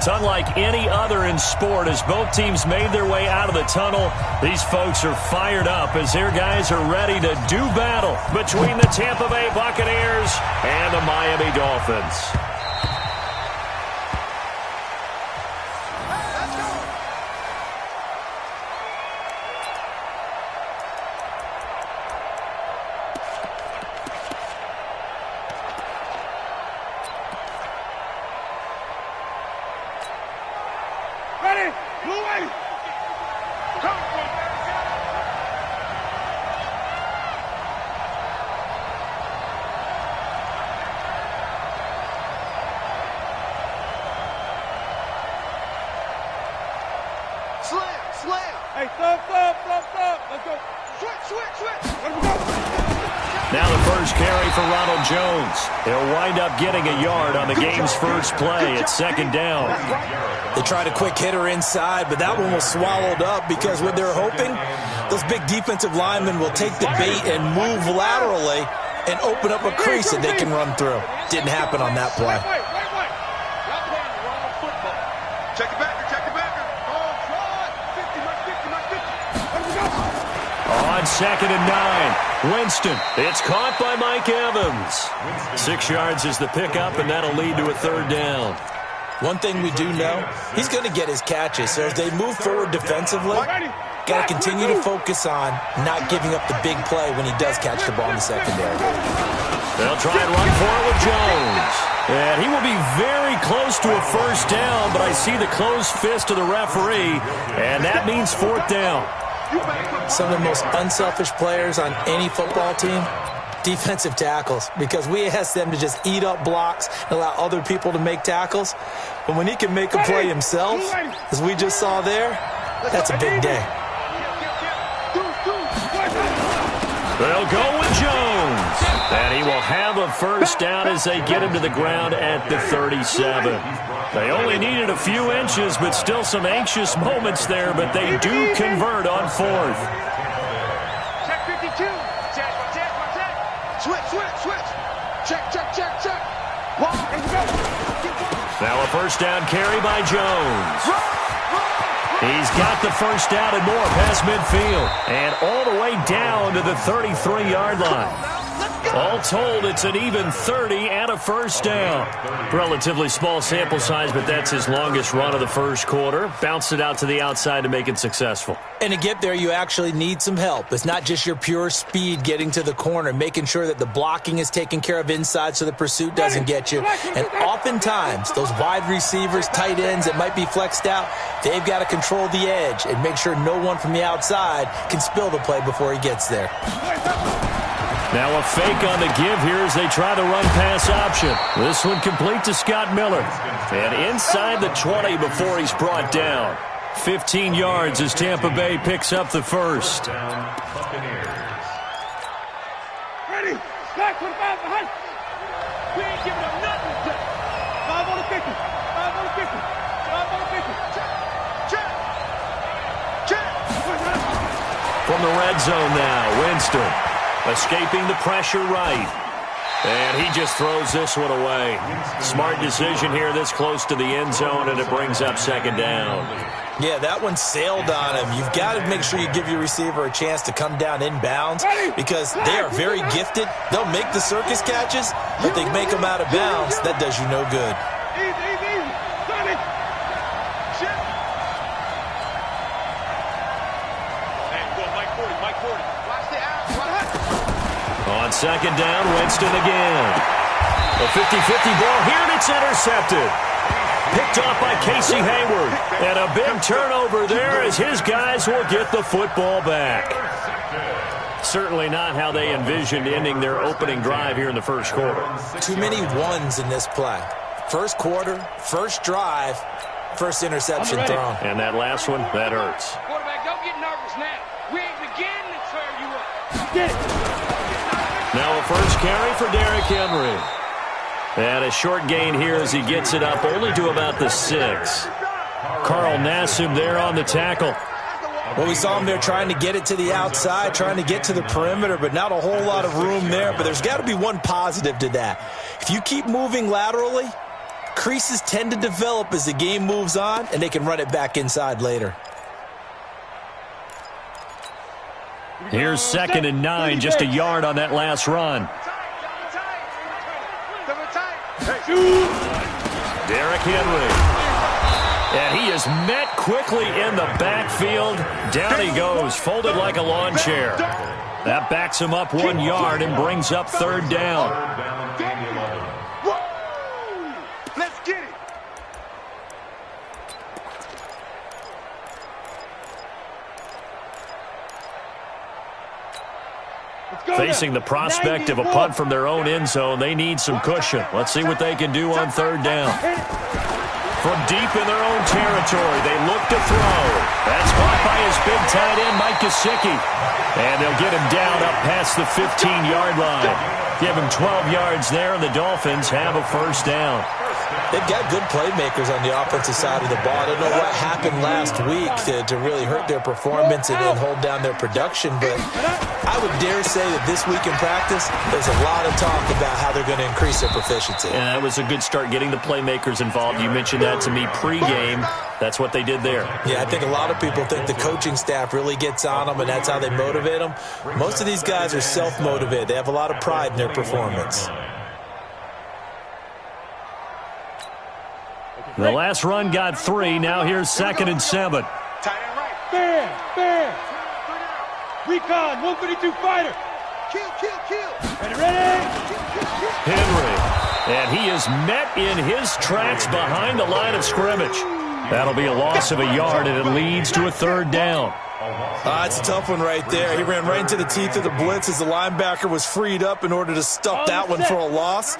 It's unlike any other in sport as both teams made their way out of the tunnel. These folks are fired up as their guys are ready to do battle between the Tampa Bay Buccaneers and the Miami Dolphins. Now the first carry for Ronald Jones. He'll wind up getting a yard on the game's first play at second down. They tried a quick hitter inside, but that one was swallowed up because what they're hoping, those big defensive linemen will take the bait and move laterally and open up a crease that they can run through. Didn't happen on that play. Check it back. On second and 9, Winston. It's caught by Mike Evans. 6 yards is the pickup, and that'll lead to a third down. One thing we do know, he's going to get his catches. So as they move forward defensively, got to continue to focus on not giving up the big play when he does catch the ball in the secondary. They'll try and run for it with Jones. And he will be very close to a first down, but I see the closed fist of the referee, and that means fourth down. Some of the most unselfish players on any football team, defensive tackles, because we ask them to just eat up blocks and allow other people to make tackles. But when he can make a play himself, as we just saw there, that's a big day. They'll go with Jones. And he will have a first down as they get him to the ground at the 37. They only needed a few inches, but still some anxious moments there, but they do convert on fourth. Check 52. Check. Switch. Check. Now a first down carry by Jones. He's got the first down and more past midfield. And all the way down to the 33-yard line. All told, it's an even 30 and a first down. Relatively small sample size, but that's his longest run of the first quarter. Bounced it out to the outside to make it successful. And to get there, you actually need some help. It's not just your pure speed getting to the corner, making sure that the blocking is taken care of inside so the pursuit doesn't get you. And oftentimes, those wide receivers, tight ends that might be flexed out, they've got to control the edge and make sure no one from the outside can spill the play before he gets there. Now a fake on the give here as they try the run-pass option. This one complete to Scott Miller. And inside the 20 before he's brought down. 15 yards as Tampa Bay picks up the first. Ready? Back 25 behind. We ain't giving up nothing. 5 on the 50. 5 on the 50. 5 on the 50. Check. From the red zone now, Winston. Escaping the pressure right. And he just throws this one away. Smart decision here this close to the end zone, and it brings up second down. Yeah, that one sailed on him. You've got to make sure you give your receiver a chance to come down inbounds because they are very gifted. They'll make the circus catches, but they make them out of bounds. That does you no good. Easy. Sonny. Shit. Hey, go Mike 40. Watch the out. On second down, Winston again. A 50-50 ball here, and it's intercepted. Picked off by Casey Hayward. And a big turnover there as his guys will get the football back. Certainly not how they envisioned ending their opening drive here in the first quarter. Too many ones in this play. First quarter, first drive, first interception thrown. And that last one, that hurts. Quarterback, don't get nervous now. We ain't beginning to tear you up. Get it. Now a first carry for Derrick Henry. And a short gain here as he gets it up only to about the 6. Carl Nassib there on the tackle. Well, we saw him there trying to get it to the outside, trying to get to the perimeter, but not a whole lot of room there. But there's got to be one positive to that. If you keep moving laterally, creases tend to develop as the game moves on, and they can run it back inside later. Here's 2nd and 9, just a yard on that last run. Derrick Henry. And he is met quickly in the backfield. Down he goes, folded like a lawn chair. That backs him up 1 yard and brings up 3rd down. Let's get it. Facing the prospect of a punt from their own end zone, they need some cushion. Let's see what they can do on 3rd down. From deep in their own territory, they look to throw. That's caught by his big tight end, Mike Gesicki. And they'll get him down up past the 15-yard line. Give him 12 yards there, and the Dolphins have a 1st down. They've got good playmakers on the offensive side of the ball. I don't know what happened last week to really hurt their performance and hold down their production, but I would dare say that this week in practice, there's a lot of talk about how they're going to increase their proficiency. And that was a good start, getting the playmakers involved. You mentioned that to me pregame. That's what they did there. Yeah, I think a lot of people think the coaching staff really gets on them, and that's how they motivate them. Most of these guys are self-motivated. They have a lot of pride in their performance. The last run got 3. Now here's 2nd and 7. Bam. Recon, 152 fighter. Kill. Ready. Henry. And he is met in his tracks behind the line of scrimmage. That'll be a loss of a yard, and it leads to a 3rd down. It's a tough one right there. He ran right into the teeth of the blitz as the linebacker was freed up in order to stuff that one for a loss.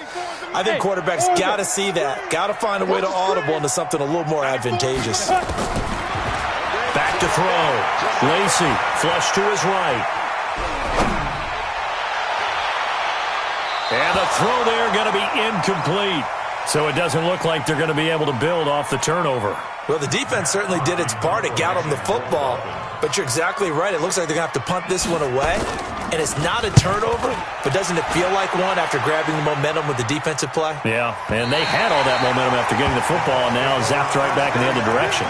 I think quarterbacks got to see that. Got to find a way to audible into something a little more advantageous. Back to throw. Lacey, flush to his right. And the throw there going to be incomplete. So it doesn't look like they're going to be able to build off the turnover. Well, the defense certainly did its part. It got them the football. But you're exactly right. It looks like they're going to have to punt this one away. And it's not a turnover, but doesn't it feel like one after grabbing the momentum with the defensive play? Yeah, and they had all that momentum after getting the football, and now zapped right back in the other direction.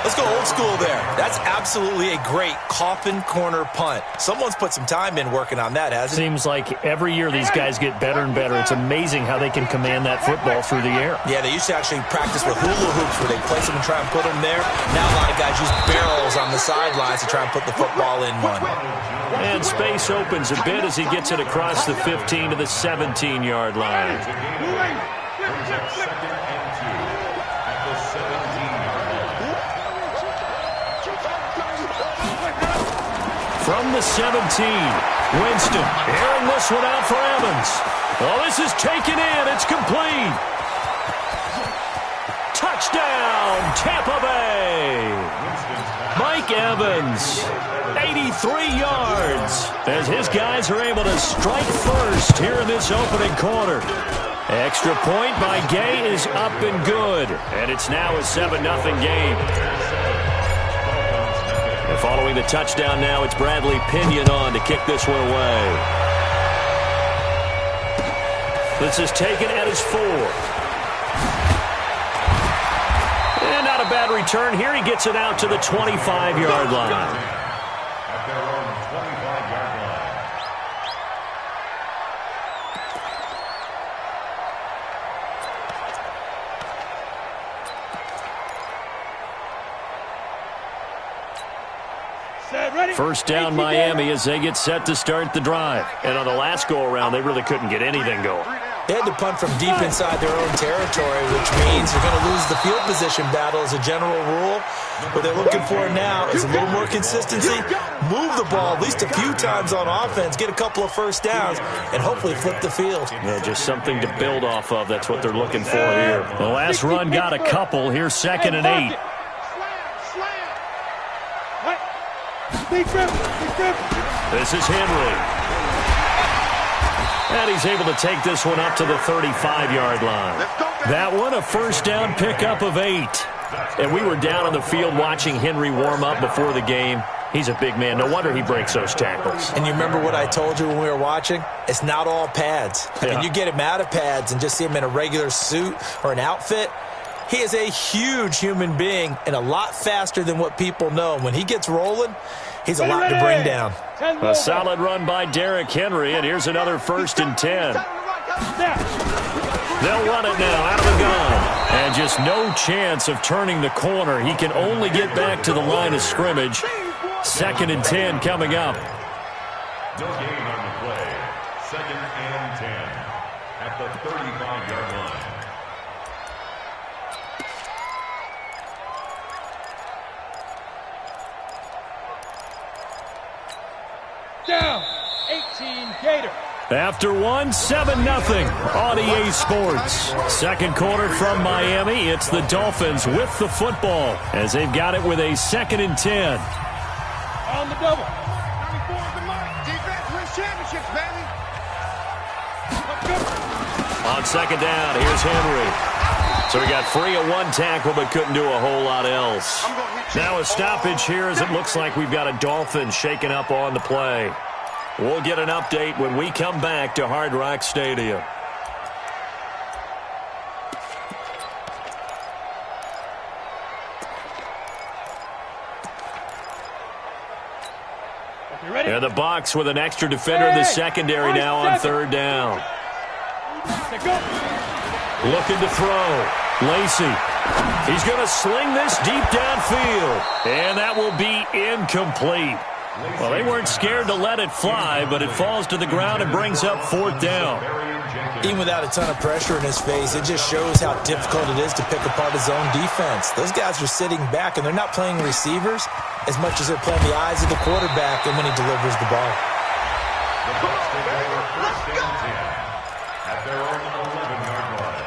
Let's go old school there. That's absolutely a great coffin corner punt. Someone's put some time in working on that, hasn't it? Seems like every year these guys get better and better. It's amazing how they can command that football through the air. Yeah, they used to actually practice with hula hoops where they place them and try and put them there. Now a lot of guys use barrels on the sidelines to try and put the football in one. And space opens a bit as he gets it across the 15 to the 17-yard line. From the 17, Winston airing this one out for Evans. Oh, this is taken in. It's complete. Touchdown, Tampa Bay. Mike Evans, 83 yards, as his guys are able to strike first here in this opening quarter. Extra point by Gay is up and good, and it's now a 7-0 game. And following the touchdown now, it's Bradley Pinion on to kick this one away. This is taken at his 4. And not a bad return here. He gets it out to the 25-yard line. First down Miami as they get set to start the drive. And on the last go-around, they really couldn't get anything going. They had to punt from deep inside their own territory, which means you're going to lose the field position battle as a general rule. What they're looking for now is a little more consistency, move the ball at least a few times on offense, get a couple of first downs, and hopefully flip the field. Yeah, just something to build off of. That's what they're looking for here. The last run got a couple. Here's 2nd and 8. This is Henry. And he's able to take this one up to the 35-yard line. That one, a first down pickup of 8. And we were down on the field watching Henry warm up before the game. He's a big man. No wonder he breaks those tackles. And you remember what I told you when we were watching? It's not all pads. I mean, you get him out of pads and just see him in a regular suit or an outfit. He is a huge human being and a lot faster than what people know. When he gets rolling, he's a lot to bring down. A solid run by Derrick Henry, and here's another 1st and 10. They'll run it now out of the gun. And just no chance of turning the corner. He can only get back to the line of scrimmage. 2nd and 10 coming up. No gain on the play. 2nd and 10 at the 35-yard line. Down, 18 Gator. After 7-0 on EA Sports. 2nd quarter from Miami. It's the Dolphins with the football as they've got it with a 2nd and 10. On the double. 94 is the mark. Defense wins championships, baby. On 2nd down, here's Henry. So he got free of 1 tackle but couldn't do a whole lot else. Now a stoppage here as it looks like we've got a Dolphin shaking up on the play. We'll get an update when we come back to Hard Rock Stadium. And the Bucs with an extra defender in the secondary now on 3rd down. Looking to throw. Lacey. He's going to sling this deep downfield. And that will be incomplete. Well, they weren't scared to let it fly, but it falls to the ground and brings up 4th down. Even without a ton of pressure in his face, it just shows how difficult it is to pick apart his own defense. Those guys are sitting back, and they're not playing receivers as much as they're playing the eyes of the quarterback and when he delivers the ball. The Bucs take over 1st and 10 at their own 11-yard line.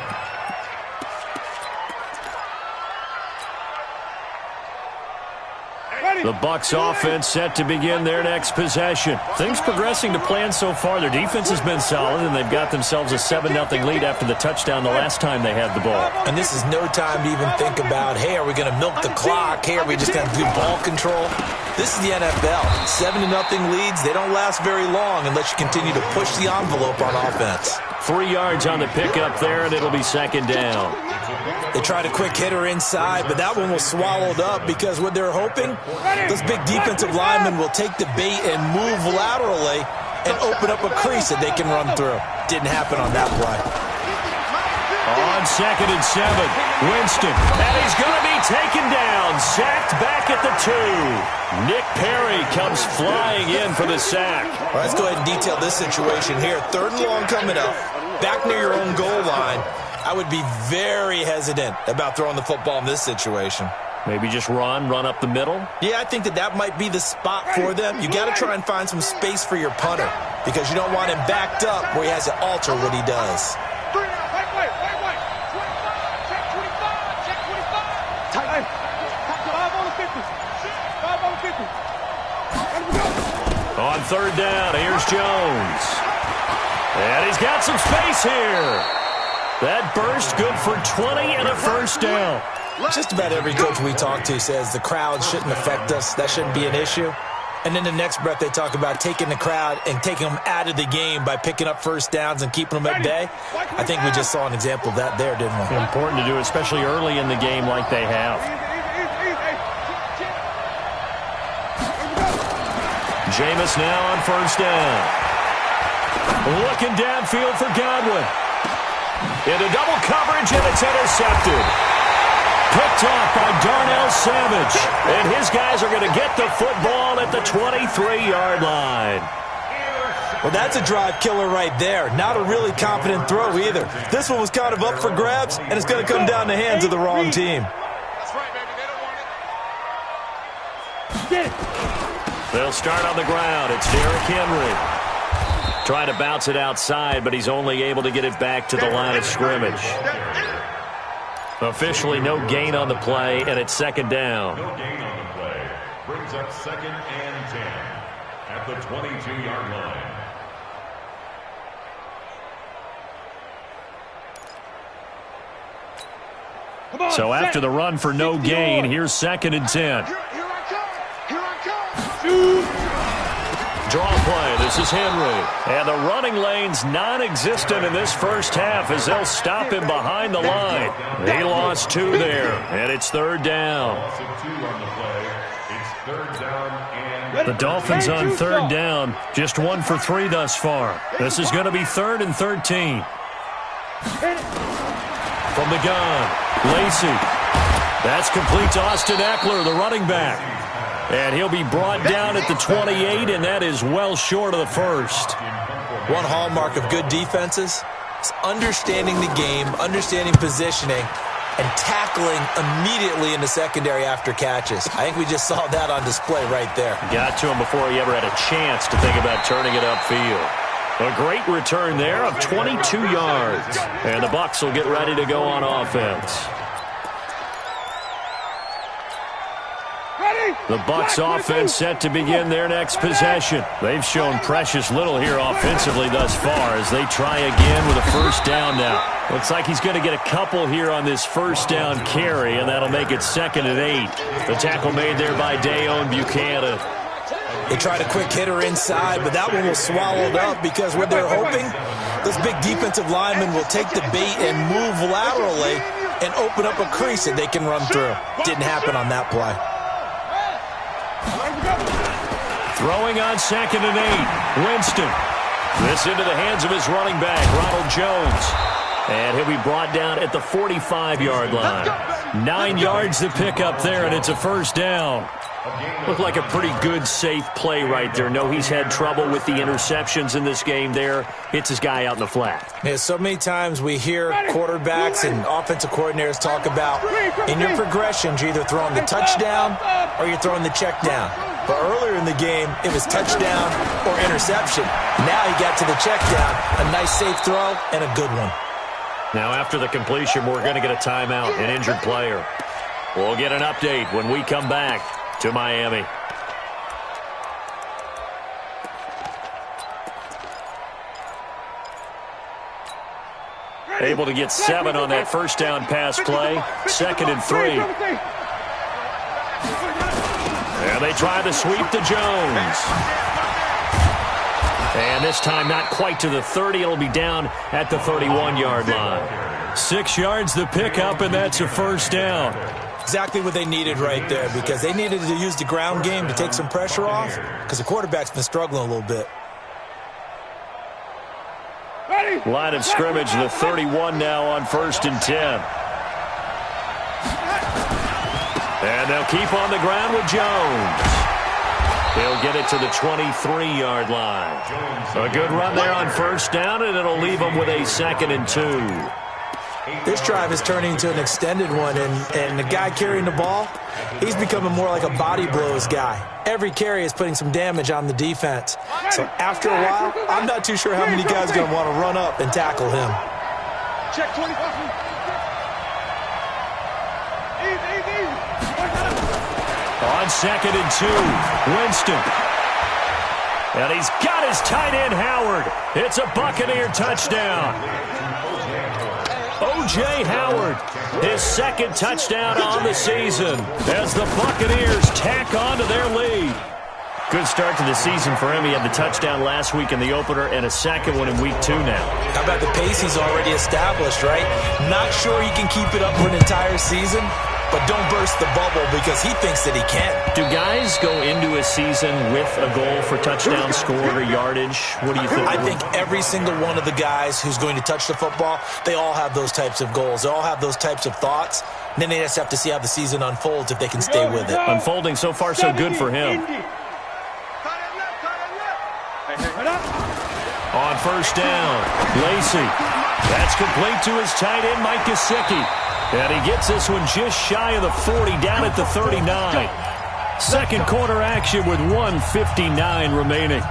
The Bucs offense set to begin their next possession. Things progressing to plan so far. Their defense has been solid, and they've got themselves a 7-0 lead after the touchdown the last time they had the ball. And this is no time to even think about, hey, are we going to milk the clock? Hey, are we just going to do ball control? This is the NFL. 7-0 leads, they don't last very long unless you continue to push the envelope on offense. 3 yards on the pickup there, and it'll be 2nd down. They tried a quick hitter inside, but that one was swallowed up because what they're hoping, those big defensive linemen will take the bait and move laterally and open up a crease that they can run through. Didn't happen on that play. On 2nd and 7, Winston, and he's going to be taken down, sacked back at the 2. Nick Perry comes flying in for the sack. All right, let's go ahead and detail this situation here. 3rd and long coming up, back near your own goal line. I would be very hesitant about throwing the football in this situation. Maybe just run up the middle? Yeah, I think that might be the spot for them. You got to try and find some space for your punter because you don't want him backed up where he has to alter what he does. On 3rd down, here's Jones. And he's got some space here. That burst good for 20 and a 1st down. Just about every coach we talk to says the crowd shouldn't affect us. That shouldn't be an issue. And then the next breath they talk about taking the crowd and taking them out of the game by picking up 1st downs and keeping them at bay. I think we just saw an example of that there, didn't we? Important to do, especially early in the game like they have. Jameis now on 1st down. Looking downfield for Godwin. Into double coverage, and it's intercepted. Picked off by Darnell Savage. And his guys are going to get the football at the 23-yard line. Well, that's a drive killer right there. Not a really confident throw either. This one was kind of up for grabs, and it's going to come down the hands of the wrong team. That's right, baby. They don't want it. Get it. They'll start on the ground. It's Derrick Henry. Trying to bounce it outside, but he's only able to get it back to the line of scrimmage. Officially no gain on the play, and it's 2nd down. No gain on the play. Brings up 2nd and 10 at the 22-yard line. So after the run for no gain, here's 2nd and 10. Here I come. Draw play. This is Henry. And the running lane's non-existent in this first half as they'll stop him behind the line. He lost 2 there, and it's 3rd down. The Dolphins on 3rd down, just 1 for 3 thus far. This is going to be 3rd and 13. From the gun, Lacy. That's complete to Austin Eckler, the running back. And he'll be brought down at the 28, and that is well short of the first. One hallmark of good defenses is understanding the game, understanding positioning, and tackling immediately in the secondary after catches. I think we just saw that on display right there. Got to him before he ever had a chance to think about turning it upfield. A great return there of 22 yards. And the Bucs will get ready to go on offense. The Bucs offense set to begin their next possession. They've shown precious little here offensively thus far as they try again with a first down now. Looks like he's going to get a couple here on this first down carry, and that'll make it 2nd and 8. The tackle made there by Dayon Buchanan. They tried a quick hitter inside, but that one was swallowed up because what they're hoping, those big defensive linemen will take the bait and move laterally and open up a crease that they can run through. Didn't happen on that play. Throwing on 2nd and 8. Winston. This into the hands of his running back, Ronald Jones. And he'll be brought down at the 45-yard line. 9 yards to pick up there, and it's a first down. Looked like a pretty good, safe play right there. No, he's had trouble with the interceptions in this game there. Hits his guy out in the flat. Yeah, so many times we hear quarterbacks and offensive coordinators talk about in your progressions, you're either throwing the touchdown or you're throwing the check down. But earlier in the game, it was touchdown or interception. Now he got to the check down, a nice safe throw, and a good one. Now after the completion, we're going to get a timeout, an injured player. We'll get an update when we come back to Miami. Able to get 7 on that first down pass play. 2nd and 3. And they try to sweep to Jones. And this time not quite to the 30. It'll be down at the 31-yard line. 6 yards the pickup, and that's a first down. Exactly what they needed right there, because they needed to use the ground game to take some pressure off, because the quarterback's been struggling a little bit. Line of scrimmage, the 31 now on 1st and 10. And they'll keep on the ground with Jones. He'll get it to the 23-yard line. A good run there on first down, and it'll leave them with a 2nd and 2. This drive is turning into an extended one, and the guy carrying the ball, he's becoming more like a body blows guy. Every carry is putting some damage on the defense. So after a while, I'm not too sure how many guys are going to want to run up and tackle him. Check 20. Easy. On 2nd and 2, Winston. And he's got his tight end, Howard. It's a Buccaneer touchdown. O.J. Howard, his 2nd touchdown on the season as the Buccaneers tack on to their lead. Good start to the season for him. He had the touchdown last week in the opener and a 2nd one in week 2 now. How about the pace he's already established, right? Not sure he can keep it up for an entire season, but don't burst the bubble because he thinks that he can. Do guys go into a season with a goal for touchdown scored or yardage? What do you think? I think every single one of the guys who's going to touch the football, they all have those types of goals. They all have those types of thoughts. And then they just have to see how the season unfolds if they can stay with it. Unfolding so far so good for him. On first down, Lacy. That's complete to his tight end, Mike Gesicki. And he gets this one just shy of the 40, down at the 39. Second quarter action with 1:59 remaining.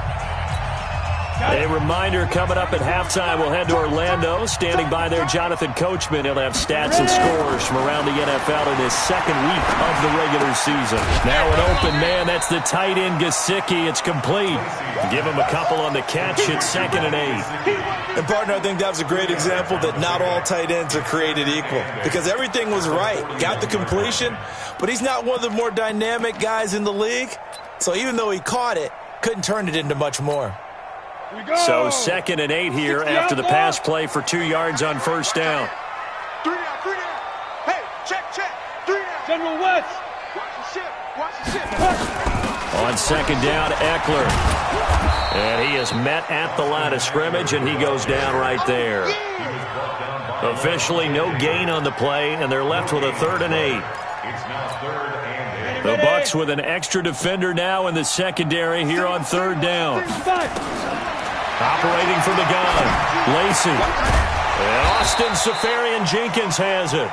A reminder coming up at halftime, we'll head to Orlando. Standing by there, Jonathan Coachman. He'll have stats and scores from around the NFL in his 2nd week of the regular season. Now an open man, that's the tight end Gesicki. It's complete. Give him a couple on the catch. It's 2nd and 8. And, partner, I think that was a great example that not all tight ends are created equal, because everything was right. Got the completion, but he's not one of the more dynamic guys in the league. So even though he caught it, couldn't turn it into much more. So 2nd and 8 here after the pass play for 2 yards on first down. 3 down, 3 down. Hey, check. 3 down. General West. Watch the ship. On 2nd down, Eckler. And he is met at the line of scrimmage, and he goes down right there. Officially no gain on the play, and they're left with a 3rd and 8. The Bucs with an extra defender now in the secondary here on 3rd down. Operating from the gun, Lacey. And Austin Safarian-Jenkins has it.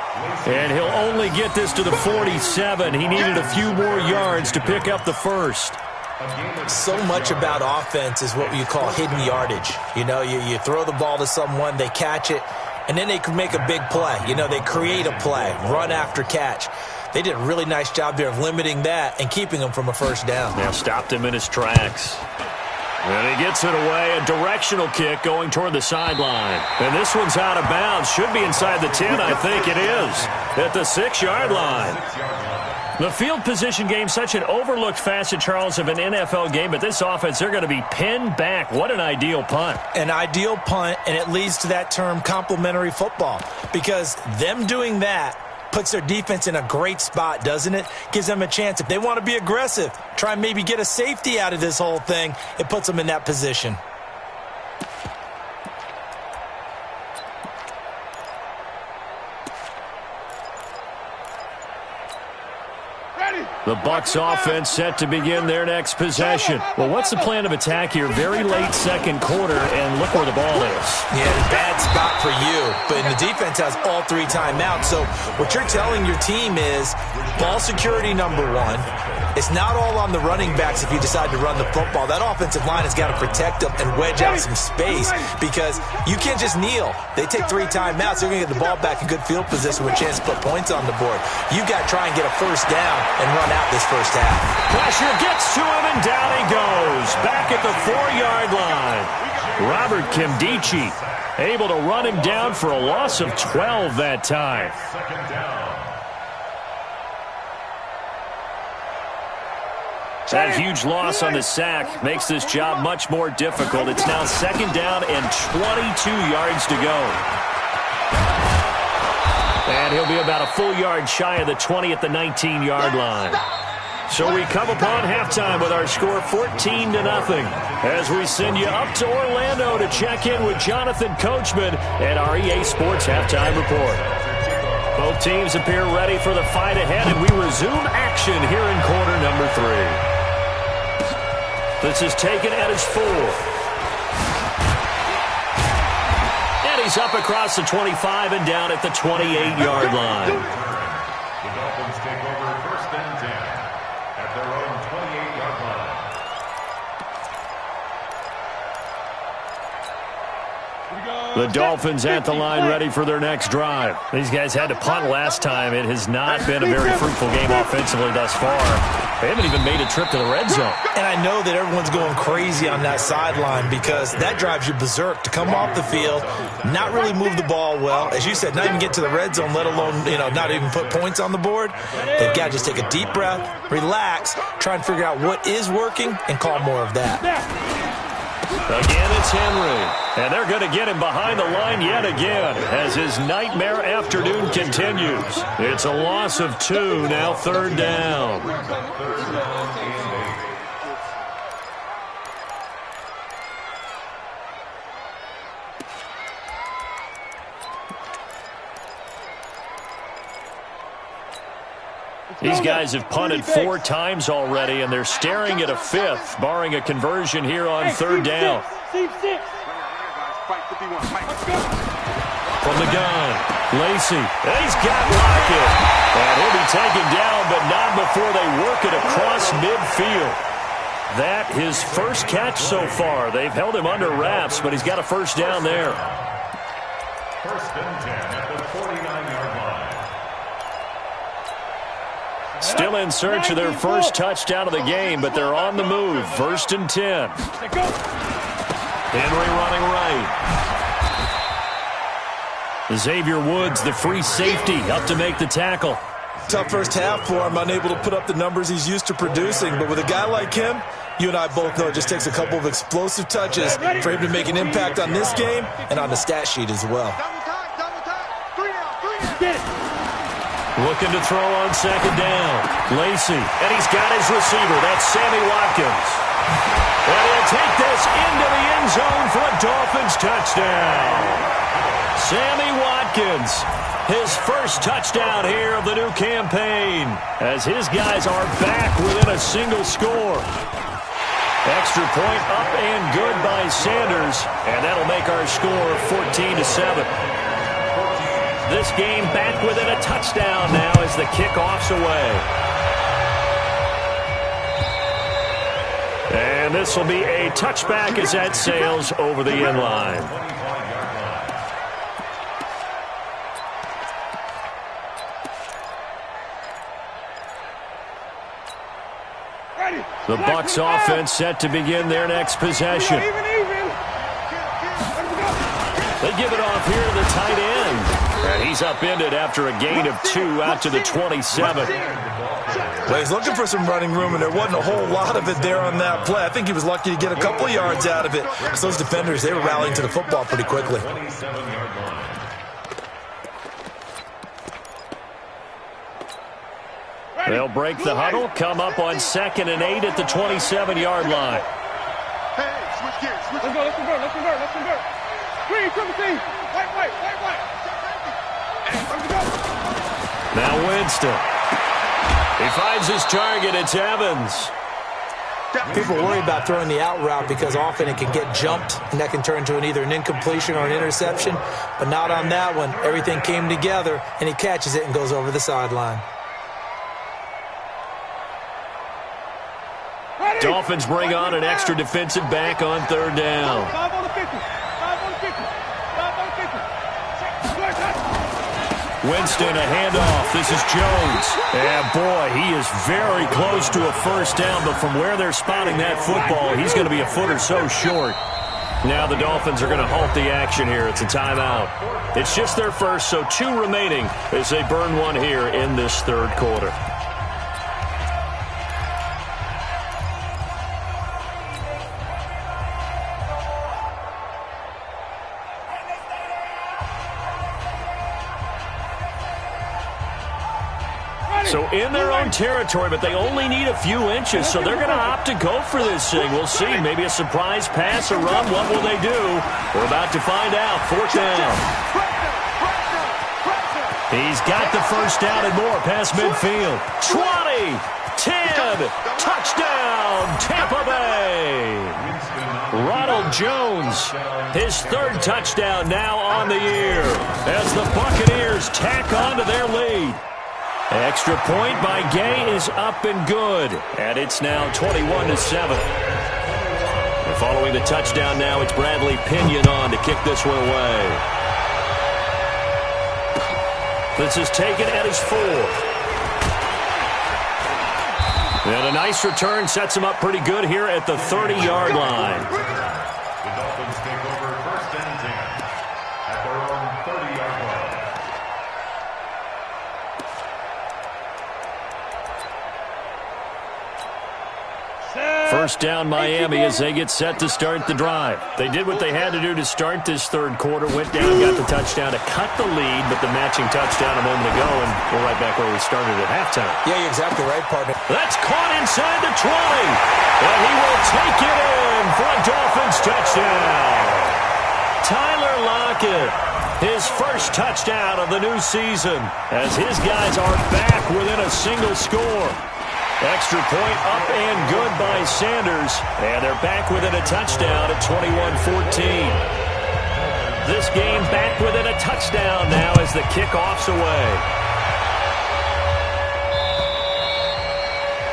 And he'll only get this to the 47. He needed a few more yards to pick up the first. So much about offense is what you call hidden yardage. You know, you throw the ball to someone, they catch it, and then they can make a big play. You know, they create a play, run after catch. They did a really nice job there of limiting that and keeping him from a first down. Yeah, stopped him in his tracks. And he gets it away, a directional kick going toward the sideline. And this one's out of bounds. Should be inside the 10, I think it is, at the 6-yard line. The field position game, such an overlooked facet, Charles, of an NFL game, but this offense, they're going to be pinned back. What an ideal punt. An ideal punt, and it leads to that term complementary football, because them doing that puts their defense in a great spot, doesn't it? Gives them a chance. If they want to be aggressive, try and maybe get a safety out of this whole thing, it puts them in that position. The Bucs offense set to begin their next possession. Well, what's the plan of attack here? Very late 2nd quarter, and look where the ball is. Yeah, bad spot for you, but the defense has all 3 timeouts. So what you're telling your team is ball security number 1. It's not all on the running backs if you decide to run the football. That offensive line has got to protect them and wedge out some space because you can't just kneel. They take 3 timeouts. They're going to get the ball back in good field position with a chance to put points on the board. You've got to try and get a first down and run out this first half. Pressure gets to him, and down he goes. Back at the 4-yard line. Robert Kimdichie able to run him down for a loss of 12 that time. That huge loss on the sack makes this job much more difficult. It's now 2nd down and 22 yards to go. And he'll be about a full yard shy of the 20 at the 19-yard line. So we come upon halftime with our score 14-0 as we send you up to Orlando to check in with Jonathan Coachman at our EA Sports Halftime Report. Both teams appear ready for the fight ahead, and we resume action here in quarter number 3. This is taken at his 4. And he's up across the 25 and down at the 28-yard line. The Dolphins take over 1st and 10 at their own 28-yard line. The Dolphins at the line ready for their next drive. These guys had to punt last time. It has not been a very fruitful game offensively thus far. They haven't even made a trip to the red zone. And I know that everyone's going crazy on that sideline because that drives you berserk to come off the field, not really move the ball well. As you said, not even get to the red zone, let alone, not even put points on the board. They've got to just take a deep breath, relax, try and figure out what is working, and call more of that. Again, it's Henry. And they're going to get him behind the line yet again as his nightmare afternoon continues. It's a loss of 2, now 3rd down. These guys have punted 4 times already, and they're staring at a 5th, barring a conversion here on 3rd down. From the gun, Lacey. And he's got Lockett. And he'll be taken down, but not before they work it across midfield. That his first catch so far. They've held him under wraps, but he's got a first down there. 1st and 10 at the 49-yard line. Still in search of their first touchdown of the game, but they're on the move. 1st and 10. Henry running right. Xavier Woods, the free safety, up to make the tackle. Tough first half for him, unable to put up the numbers he's used to producing. But with a guy like him, you and I both know it just takes a couple of explosive touches for him to make an impact on this game and on the stat sheet as well. Looking to throw on second down. Lacey, and he's got his receiver. That's Sammy Watkins. And he'll take this into the end zone for a Dolphins touchdown. Sammy Watkins, his first touchdown here of the new campaign, as his guys are back within a single score. Extra point up and good by Sanders, and that'll make our score 14-7. This game back within a touchdown now as the kickoff's away. And this will be a touchback as that sails over the end line. The Bucs offense set to begin their next possession. They give it off here to the tight end. And he's upended after a gain of 2 out to the 27. Well, he's looking for some running room, and there wasn't a whole lot of it there on that play. I think he was lucky to get a couple of yards out of it. Because those defenders, they were rallying to the football pretty quickly. They'll break the huddle, come up on 2nd and 8 at the 27-yard line. Hey, switch gears. Let's convert. Green, Timothy. White. Now Winston. He finds his target. It's Evans. People worry about throwing the out route because often it can get jumped, and that can turn into either an incompletion or an interception. But not on that one. Everything came together, and he catches it and goes over the sideline. Dolphins bring on an extra defensive back on 3rd down. 5 on the 50. Winston, a handoff. This is Jones. And, boy, he is very close to a first down, but from where they're spotting that football, he's going to be a foot or so short. Now the Dolphins are going to halt the action here. It's a timeout. It's just their first, so 2 remaining as they burn one here in this 3rd quarter. So in their own territory, but they only need a few inches, so they're going to opt to go for this thing. We'll see. Maybe a surprise pass or run. What will they do? We're about to find out. 4th down. He's got the first down and more past midfield. 20, 10, touchdown, Tampa Bay. Ronald Jones, his 3rd touchdown now on the year as the Buccaneers tack on to their lead. Extra point by Gay is up and good, and it's now 21-7. And following the touchdown now, it's Bradley Pinion on to kick this one away. This is taken at his 4th. And a nice return sets him up pretty good here at the 30-yard line. The Dolphins take over 1st and 10 at their own 30-yard line. First down Miami as they get set to start the drive. They did what they had to do to start this 3rd quarter, went down, got the touchdown to cut the lead, but the matching touchdown a moment ago, and we're right back where we started at halftime. Yeah, you're exactly right, partner. That's caught inside the 20, and he will take it in for a Dolphins touchdown. Tyler Lockett, his first touchdown of the new season, as his guys are back within a single score. Extra point up and good by Sanders, and they're back within a touchdown at 21-14. This game back within a touchdown now as the kickoff's away.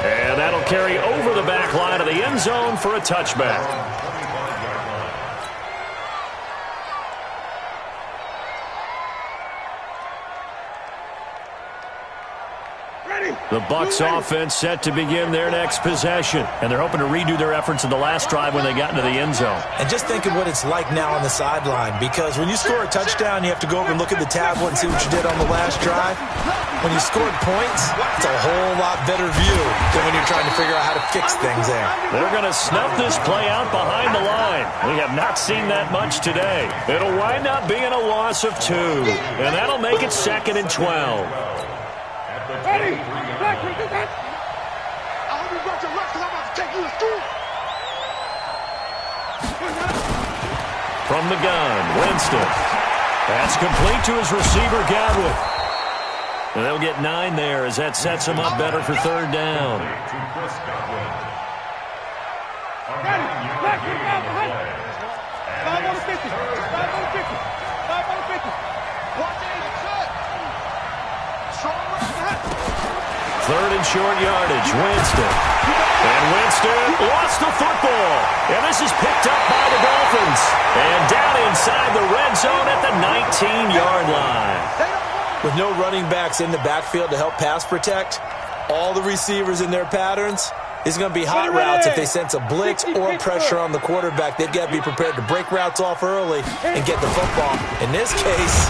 And that'll carry over the back line of the end zone for a touchback. Ready. The Bucs offense set to begin their next possession. And they're hoping to redo their efforts in the last drive when they got into the end zone. And just think of what it's like now on the sideline, because when you score a touchdown, you have to go over and look at the tablet and see what you did on the last drive. When you scored points, it's a whole lot better view than when you're trying to figure out how to fix things there. They're going to snuff this play out behind the line. We have not seen that much today. It'll wind up being a loss of 2, and that'll make it 2nd and 12. Ready? Black, I hope you brought your left because I'm about to take you to school. From the gun, Winston. That's complete to his receiver, Godwin. And they'll get 9 there as that sets them up better for 3rd down. Ready? Black, behind. 5 on the 50. 5 on the 50. 5 on the 50. Watch it. Strong right behind. 3rd and short yardage, Winston. And Winston lost the football. And this is picked up by the Dolphins. And down inside the red zone at the 19-yard line. With no running backs in the backfield to help pass protect, all the receivers in their patterns, it's going to be hot routes if they sense a blitz or pressure on the quarterback. They've got to be prepared to break routes off early and get the football. In this case,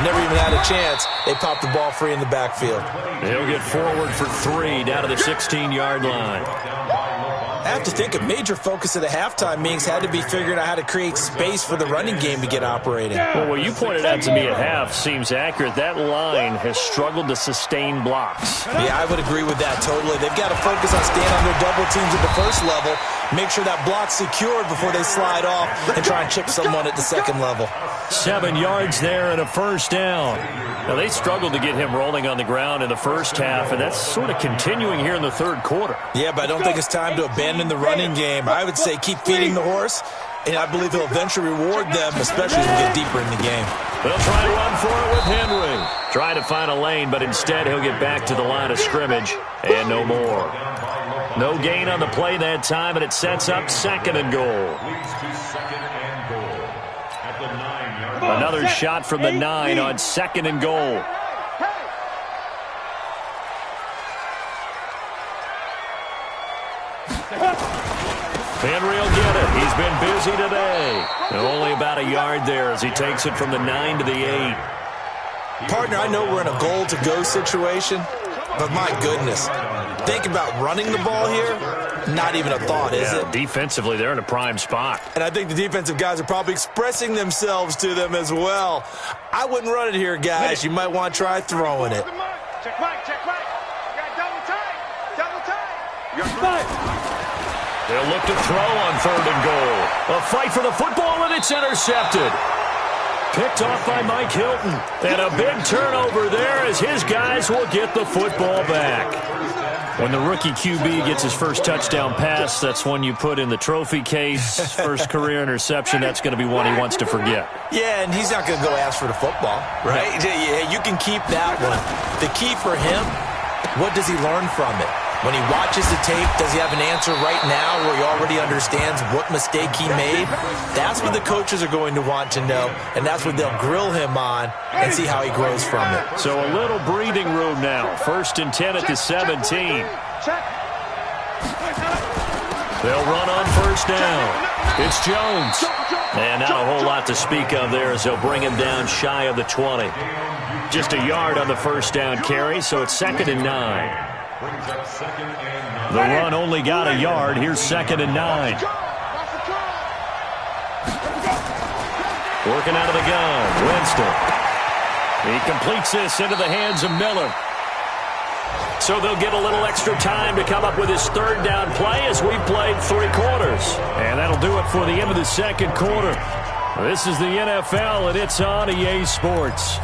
never even had a chance. They popped the ball free in the backfield. He'll get forward for 3 down to the 16-yard line. I have to think a major focus of the halftime meetings had to be figuring out how to create space for the running game to get operating. Well, what you pointed out to me at half seems accurate. That line has struggled to sustain blocks. Yeah, I would agree with that totally. They've got to focus on staying on their double teams at the first level, make sure that block's secured before they slide off and try and chip someone at the second level. 7 yards there and a 1st down. Now, they struggled to get him rolling on the ground in the first half, and that's sort of continuing here in the 3rd quarter. Yeah, but I don't think it's time to abandon the running game. I would say keep feeding the horse, and I believe he'll eventually reward them, especially as we get deeper in the game. They'll try to run for it with Henry. Try to find a lane, but instead he'll get back to the line of scrimmage, and no more. No gain on the play that time, and it sets up 2nd and goal. Another shot from the 9 on 2nd and goal. Henry will get it. He's been busy today. Only about a yard there as he takes it from the 9 to the 8. Partner, I know we're in a goal-to-go situation, but my goodness, think about running the ball here. Not even a thought, is it? Defensively, they're in a prime spot. And I think the defensive guys are probably expressing themselves to them as well. I wouldn't run it here, guys. You might want to try throwing it. Check right, check right. You got double tight. Double tight. You got right. They'll look to throw on 3rd and goal. A fight for the football, and it's intercepted. Picked off by Mike Hilton. And a big turnover there as his guys will get the football back. When the rookie QB gets his first touchdown pass, that's one you put in the trophy case. First career interception, that's going to be one he wants to forget. Yeah, and he's not going to go ask for the football, right? Yeah, you can keep that one. The key for him, what does he learn from it? When he watches the tape, does he have an answer right now where he already understands what mistake he made? That's what the coaches are going to want to know, and that's what they'll grill him on and see how he grows from it. So a little breathing room now. 1st and 10 at the 17. They'll run on 1st down. It's Jones. And not a whole lot to speak of there as they'll bring him down shy of the 20. Just a yard on the 1st down carry, so it's 2nd and 9. The run only got a yard. Here's 2nd and 9. Working out of the gun, Winston. He completes this into the hands of Miller. So they'll get a little extra time to come up with his 3rd down play as we've played 3 quarters. And that'll do it for the end of the 2nd quarter. This is the NFL, and it's on EA Sports.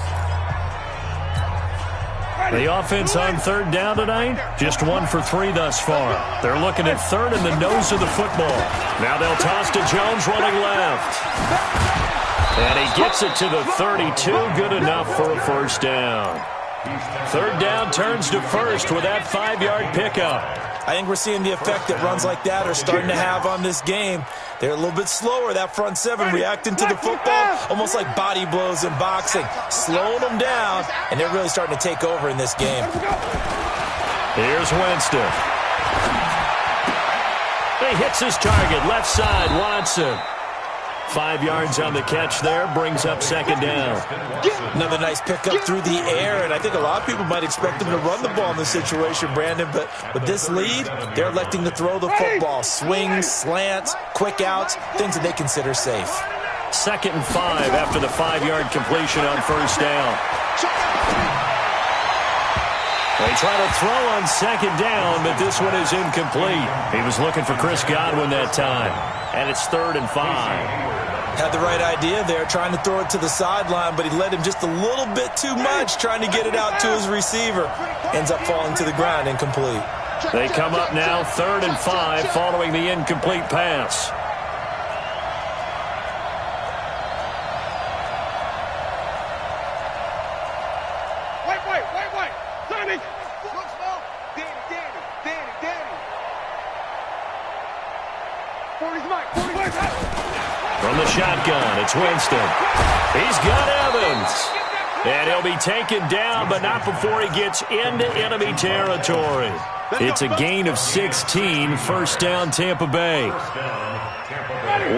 The offense on 3rd down tonight, just 1 for 3 thus far. They're looking at 3rd in the nose of the football. Now they'll toss to Jones running left. And he gets it to the 32, good enough for a 1st down. 3rd down turns to 1st with that 5-yard pickup. I think we're seeing the effect that runs like that are starting to have on this game. They're a little bit slower, that front 7, reacting to the football, almost like body blows in boxing, slowing them down, and they're really starting to take over in this game. Here's Winston. He hits his target, left side, Watson. 5 yards on the catch there, brings up second down. Another nice pickup through the air, and I think a lot of people might expect him to run the ball in this situation, Brandon, but with this lead, they're electing to throw the football. Swings, slants, quick outs, things that they consider safe. 2nd and 5 after the 5-yard completion on first down. They try to throw on second down, but this one is incomplete. He was looking for Chris Godwin that time, and it's 3rd and 5. Had the right idea there, trying to throw it to the sideline, but he led him just a little bit too much, trying to get it out to his receiver. Ends up falling to the ground, incomplete. They come up now 3rd and 5 following the incomplete pass. Wait. Sonny. Look small. Danny. 40's Mike. 40's From the shotgun, it's Winston. He's got Evans. And he'll be taken down, but not before he gets into enemy territory. It's a gain of 16, first down Tampa Bay.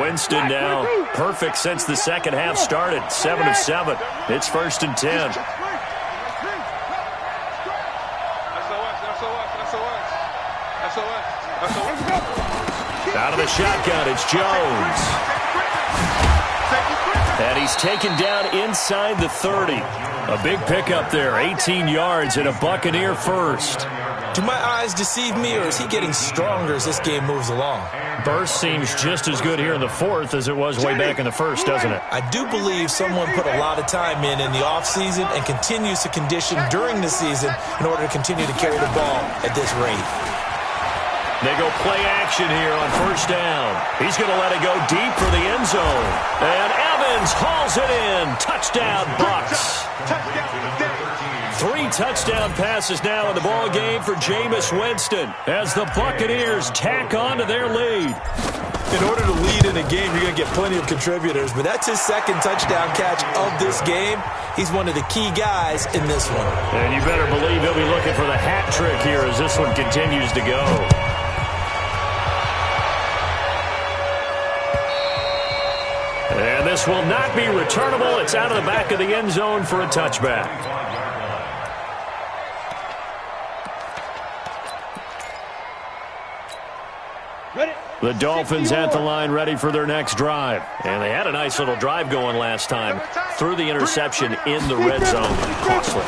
Winston now perfect since the second half started, 7 of 7. It's 1st and 10. Out of the shotgun, it's Jones. And he's taken down inside the 30. A big pickup there, 18 yards and a Buccaneer first. Do my eyes deceive me, or is he getting stronger as this game moves along? Burst seems just as good here in the 4th as it was way back in the 1st, doesn't it? I do believe someone put a lot of time in the offseason and continues to condition during the season in order to continue to carry the ball at this rate. They go play action here on first down. He's going to let it go deep for the end zone. And Evans hauls it in. Touchdown, Bucs. 3 touchdown passes now in the ball game for Jameis Winston as the Buccaneers tack on to their lead. In order to lead in a game, you're going to get plenty of contributors, but that's his 2nd touchdown catch of this game. He's one of the key guys in this one. And you better believe he'll be looking for the hat trick here as this one continues to go. And this will not be returnable. It's out of the back of the end zone for a touchback. The Dolphins at the line ready for their next drive. And they had a nice little drive going last time. Threw the interception in the red zone. Costly.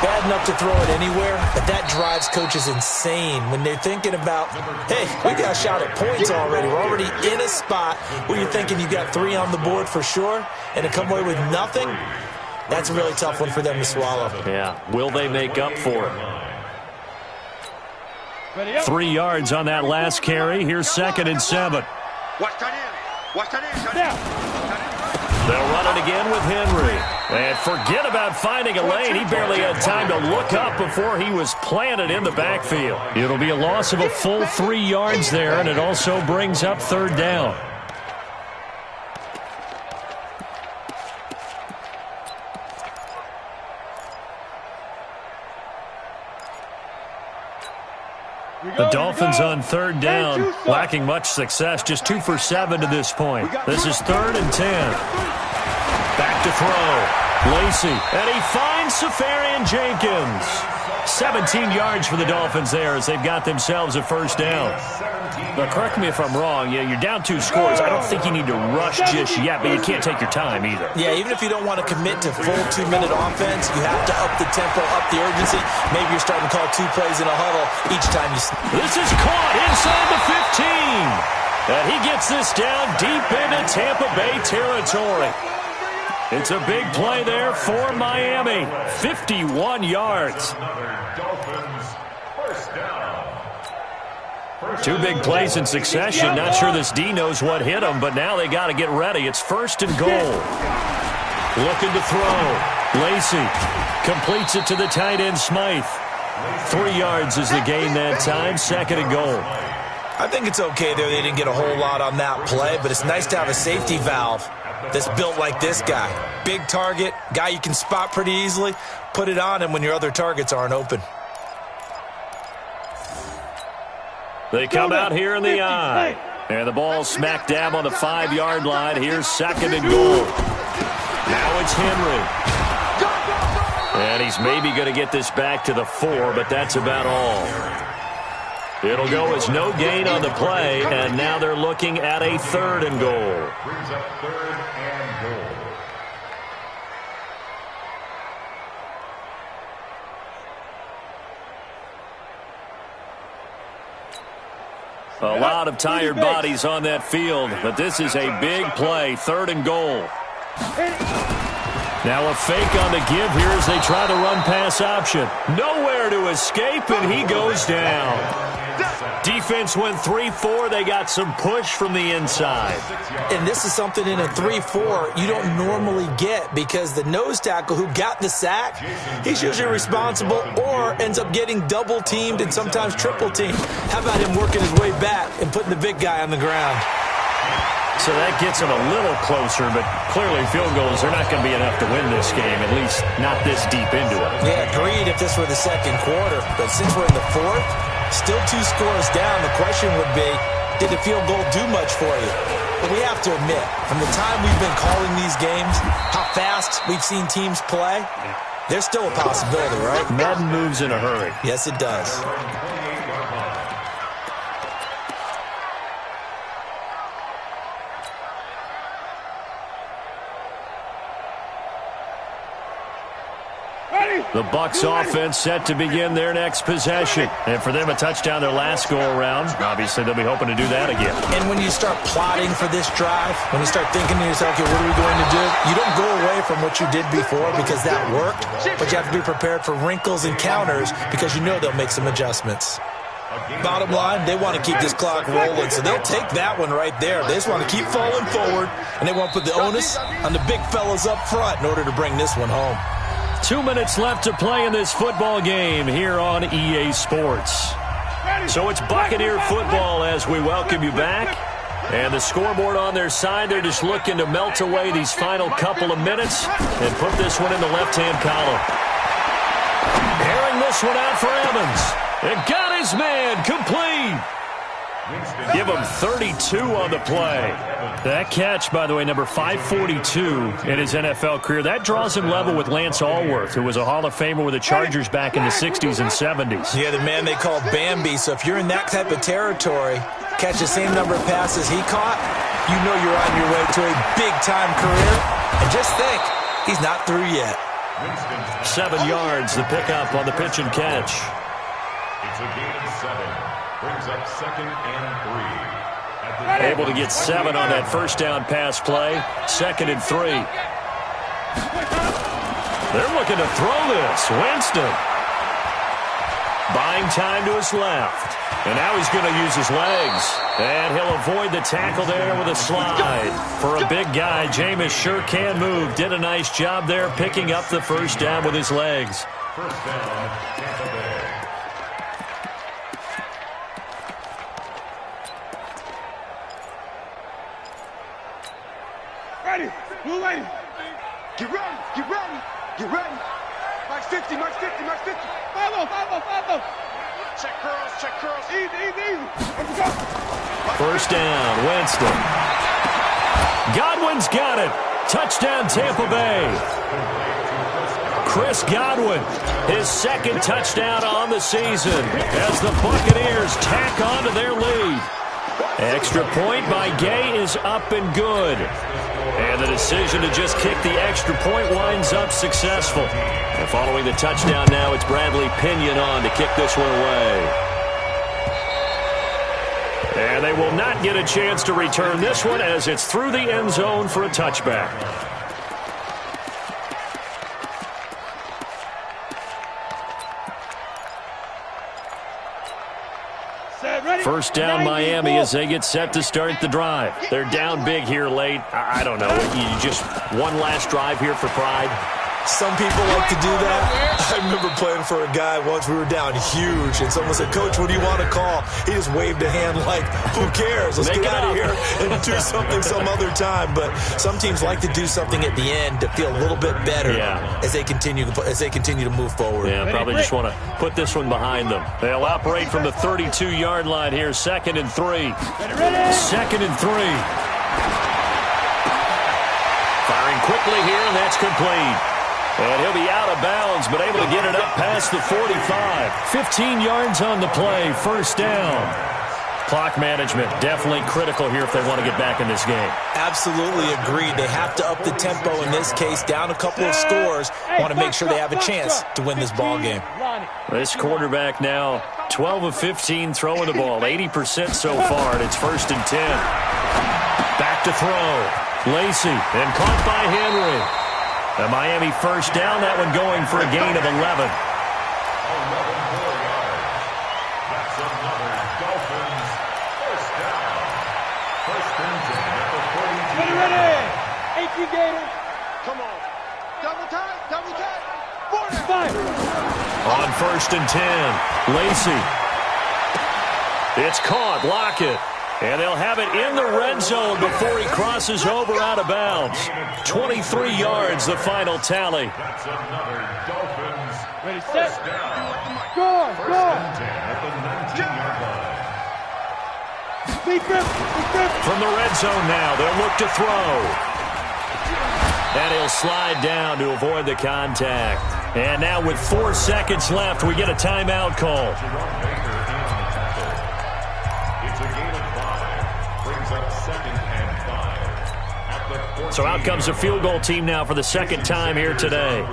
Bad enough to throw it anywhere, but that drives coaches insane when they're thinking about, hey, we got a shot at points already. We're already in a spot where you're thinking you got 3 on the board for sure, and to come away with nothing, that's a really tough one for them to swallow. Yeah, will they make up for it? 3 yards on that last carry. Here's 2nd and 7. They'll run it again with Henry. And forget about finding a lane. He barely had time to look up before he was planted in the backfield. It'll be a loss of a full 3 yards there, and it also brings up 3rd down. The Dolphins on 3rd down, lacking much success, just 2 for 7 to this point. This is 3rd and 10. Back to throw. Lacy, and he finds Safarian Jenkins. 17 yards for the Dolphins there as they've got themselves a first down. Now, correct me if I'm wrong. Yeah, you're down 2 scores. I don't think you need to rush just yet, but you can't take your time either. Yeah, even if you don't want to commit to full 2-minute offense, you have to up the tempo, up the urgency. Maybe you're starting to call 2 plays in a huddle each time you snap. This is caught inside the 15. And he gets this down deep into Tampa Bay territory. It's a big play there for Miami. 51 yards. 2 big plays in succession. Not sure this D knows what hit him, but now they got to get ready. It's 1st and goal. Looking to throw. Lacy completes it to the tight end, Smythe. 3 yards is the gain that time. 2nd and goal. I think it's okay there. They didn't get a whole lot on that play, but it's nice to have a safety valve that's built like this guy. Big target, guy you can spot pretty easily. Put it on him when your other targets aren't open. They come out here in the I. And the ball smack dab on the 5-yard line. Here's 2nd and goal. Now it's Henry. And he's maybe going to get this back to the 4, but that's about all. It'll go as no gain on the play, and now they're looking at a 3rd and goal. Brings up 3rd and goal. A lot of tired bodies on that field, but this is a big play, 3rd and goal. Now a fake on the give here as they try the run-pass option. Nowhere to escape, and he goes down. Defense went 3-4. They got some push from the inside. And this is something in a 3-4 you don't normally get because the nose tackle who got the sack, he's usually responsible or ends up getting double-teamed and sometimes triple-teamed. How about him working his way back and putting the big guy on the ground? So that gets them a little closer, but clearly field goals are not going to be enough to win this game, at least not this deep into it. Yeah, agreed if this were the 2nd quarter. But since we're in the 4th, still 2 scores down, the question would be, did the field goal do much for you? But we have to admit, from the time we've been calling these games, how fast we've seen teams play, there's still a possibility, right? Madden moves in a hurry. Yes, it does. The Bucs offense set to begin their next possession. And for them, a touchdown their last go-around. Obviously, they'll be hoping to do that again. And when you start plotting for this drive, when you start thinking to yourself, okay, what are we going to do? You don't go away from what you did before because that worked, but you have to be prepared for wrinkles and counters because you know they'll make some adjustments. Bottom line, they want to keep this clock rolling, so they'll take that one right there. They just want to keep falling forward, and they want to put the onus on the big fellas up front in order to bring this one home. 2 minutes left to play in this football game here on EA Sports. So it's Buccaneer football as we welcome you back. And the scoreboard on their side, they're just looking to melt away these final couple of minutes and put this one in the left-hand column. Airing this one out for Evans. And got his man complete. Give him 32 on the play. That catch, by the way, number 542 in his NFL career. That draws him level with Lance Allworth, who was a Hall of Famer with the Chargers back in the 60s and 70s. Yeah, the man they call Bambi. So if you're in that type of territory, catch the same number of passes he caught, you know you're on your way to a big-time career. And just think, he's not through yet. 7 yards, the pickup on the pitch and catch. It's a gain of 7. Brings up 2nd and 3. Able to get 7 on that first down pass play. 2nd and 3. They're looking to throw this. Winston. Buying time to his left. And now he's going to use his legs. And he'll avoid the tackle there with a slide. For a big guy, Jameis sure can move. Did a nice job there picking up the first down with his legs. First down, Tampa Bay. Ready, blue lady. Get ready, get ready, get ready. March 50, March 50, March 50. Follow. Check curls. Easy. Let's go. First down, Winston. Godwin's got it. Touchdown, Tampa Bay. Chris Godwin, his 2nd touchdown on the season as the Buccaneers tack on to their lead. Extra point by Gay is up and good. And the decision to just kick the extra point winds up successful. And following the touchdown now, it's Bradley Pinion on to kick this one away. And they will not get a chance to return this one as it's through the end zone for a touchback. First down Miami as they get set to start the drive. They're down big here late. I don't know. You just one last drive here for pride. Some people like to do that. I remember playing for a guy once. We were down huge, and someone said, "Coach, what do you want to call?" He just waved a hand like, "Who cares? Let's get out of here and do something some other time." But some teams like to do something at the end to feel a little bit better as they continue to move forward. Yeah, probably just want to put this one behind them. They'll operate from the 32-yard line here, 2nd and 3. 2nd and 3. Firing quickly here, and that's complete. And he'll be out of bounds, but able to get it up past the 45. 15 yards on the play, 1st down. Clock management definitely critical here if they want to get back in this game. Absolutely agreed. They have to up the tempo in this case, down a couple of scores. Want to make sure they have a chance to win this ball game. This quarterback now 12 of 15 throwing the ball, 80% so far, and it's 1st and 10. Back to throw. Lacey, and caught by Henry. The Miami 1st down, that one going for a gain of 11. 11 more yards. That's another Dolphins 1st down. 1st and 10 at the 42. Ready. 18 Gators. Come on. Double time. Double time. 45. On 1st and 10, Lacey. It's caught. Lockett. And they'll have it in the red zone before he crosses over out of bounds. 23 yards, the final tally. That's another Dolphins Ready, set. 1st down. Go. 1st and 10 at the 19-yard line. Big grip. From the red zone now, they'll look to throw. And he'll slide down to avoid the contact. And now with 4 seconds left, we get a timeout call. So out comes the field goal team now for the 2nd time here today.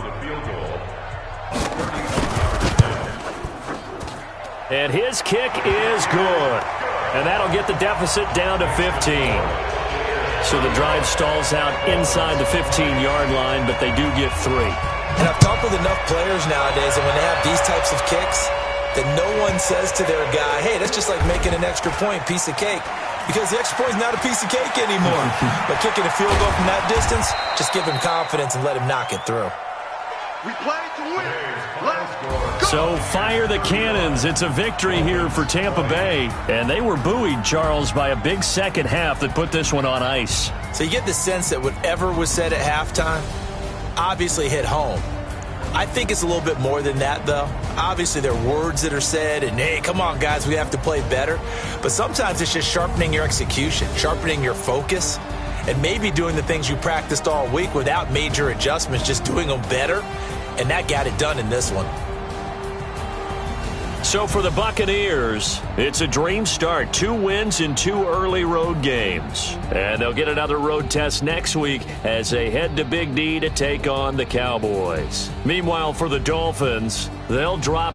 And his kick is good. And that'll get the deficit down to 15. So the drive stalls out inside the 15-yard line, but they do get 3. And I've talked with enough players nowadays, and when they have these types of kicks, that no one says to their guy, "Hey, that's just like making an extra point, piece of cake." Because the extra point is not a piece of cake anymore. But kicking a field goal from that distance, just give him confidence and let him knock it through. We play to win. Let's go. So fire the cannons. It's a victory here for Tampa Bay. And they were buoyed, Charles, by a big second half that put this one on ice. So you get the sense that whatever was said at halftime obviously hit home. I think it's a little bit more than that, though. Obviously, there are words that are said, and, hey, come on, guys, we have to play better. But sometimes it's just sharpening your execution, sharpening your focus, and maybe doing the things you practiced all week without major adjustments, just doing them better. And that got it done in this one. So for the Buccaneers, it's a dream start. 2 wins in 2 early road games. And they'll get another road test next week as they head to Big D to take on the Cowboys. Meanwhile, for the Dolphins, they'll drop